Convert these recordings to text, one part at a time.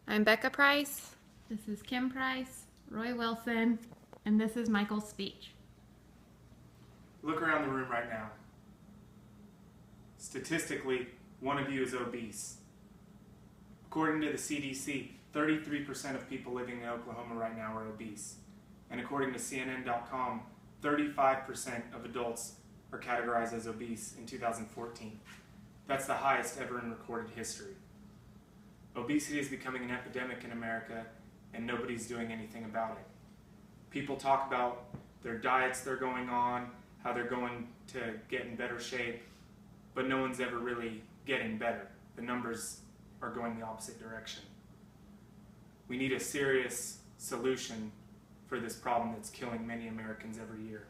I'm Becca Price. This is Kim Price, Roy Wilson, and this is Michael's speech. Look around the room right now. Statistically, one of you is obese. According to the CDC, 33% of people living in Oklahoma right now are obese. And according to CNN.com, 35% of adults are categorized as obese in 2014. That's the highest ever in recorded history. Obesity is becoming an epidemic in America, and nobody's doing anything about it. People talk about their diets they're going on, how they're going to get in better shape, but no one's ever really getting better. The numbers are going the opposite direction. We need a serious solution for this problem that's killing many Americans every year.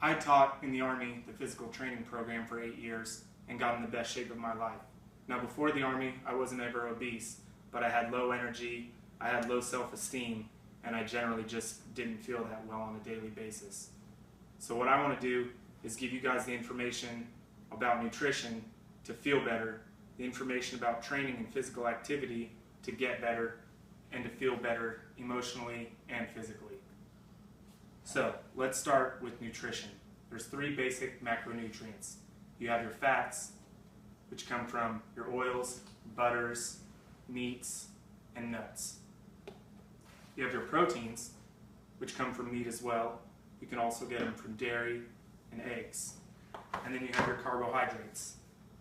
I taught in the Army the physical training program for 8 years and got in the best shape of my life. Now, before the Army, I wasn't ever obese, but I had low energy, I had low self-esteem, and I generally just didn't feel that well on a daily basis. So what I want to do is give you guys the information about nutrition to feel better, the information about training and physical activity to get better, and to feel better emotionally and physically. So let's start with nutrition. There's 3 basic macronutrients. You have your fats, which come from your oils, butters, meats, and nuts. You have your proteins, which come from meat as well. You can also get them from dairy and eggs. And then you have your carbohydrates,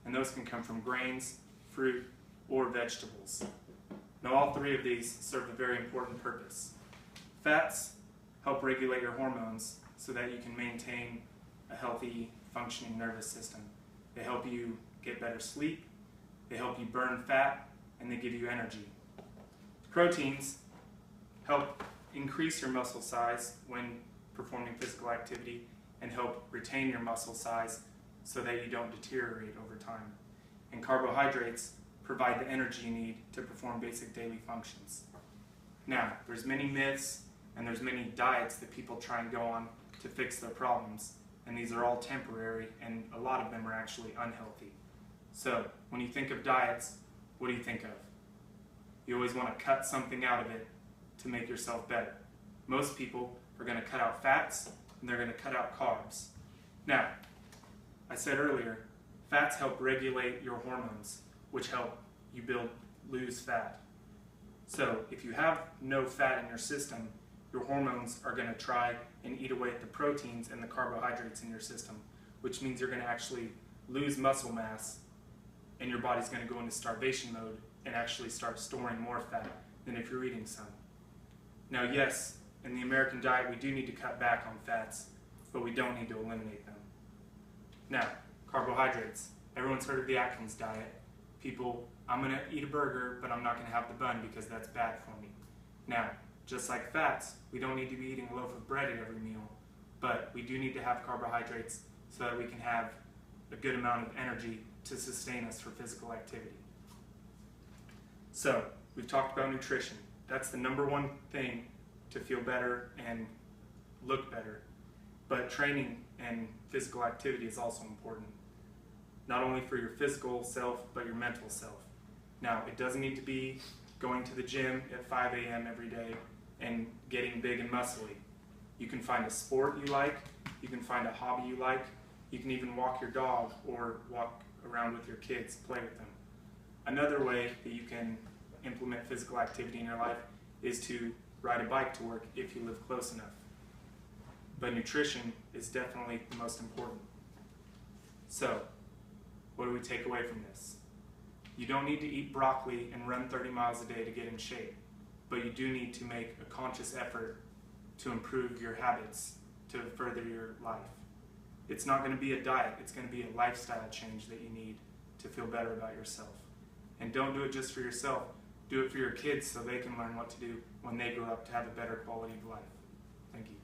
and those can come from grains, fruit, or vegetables. Now, all 3 of these serve a very important purpose. Fats help regulate your hormones so that you can maintain a healthy, functioning nervous system. They help you get better sleep, they help you burn fat, and they give you energy. Proteins help increase your muscle size when performing physical activity and help retain your muscle size so that you don't deteriorate over time. And carbohydrates provide the energy you need to perform basic daily functions. Now, there's many myths and there's many diets that people try and go on to fix their problems, and these are all temporary, and a lot of them are actually unhealthy. So, when you think of diets, what do you think of? You always want to cut something out of it to make yourself better. Most people are going to cut out fats, and they're going to cut out carbs. Now, I said earlier, fats help regulate your hormones, which help you lose fat. So, if you have no fat in your system, your hormones are going to try and eat away at the proteins and the carbohydrates in your system, which means you're going to actually lose muscle mass, and your body's going to go into starvation mode and actually start storing more fat than if you're eating some. Now, yes, in the American diet we do need to cut back on fats, but we don't need to eliminate them. Now, carbohydrates. Everyone's heard of the Atkins diet. People, I'm going to eat a burger, but I'm not going to have the bun because that's bad for me. Now, just like fats, we don't need to be eating a loaf of bread at every meal, but we do need to have carbohydrates so that we can have a good amount of energy to sustain us for physical activity. So, we've talked about nutrition. That's the #1 thing to feel better and look better. But training and physical activity is also important, not only for your physical self, but your mental self. Now, it doesn't need to be going to the gym at 5 a.m. every day and getting big and muscly. You can find a sport you like, you can find a hobby you like, you can even walk your dog or walk around with your kids, play with them. Another way that you can implement physical activity in your life is to ride a bike to work if you live close enough. But nutrition is definitely the most important. So, what do we take away from this? You don't need to eat broccoli and run 30 miles a day to get in shape, but you do need to make a conscious effort to improve your habits to further your life. It's not going to be a diet, it's going to be a lifestyle change that you need to feel better about yourself. And don't do it just for yourself, do it for your kids so they can learn what to do when they grow up to have a better quality of life. Thank you.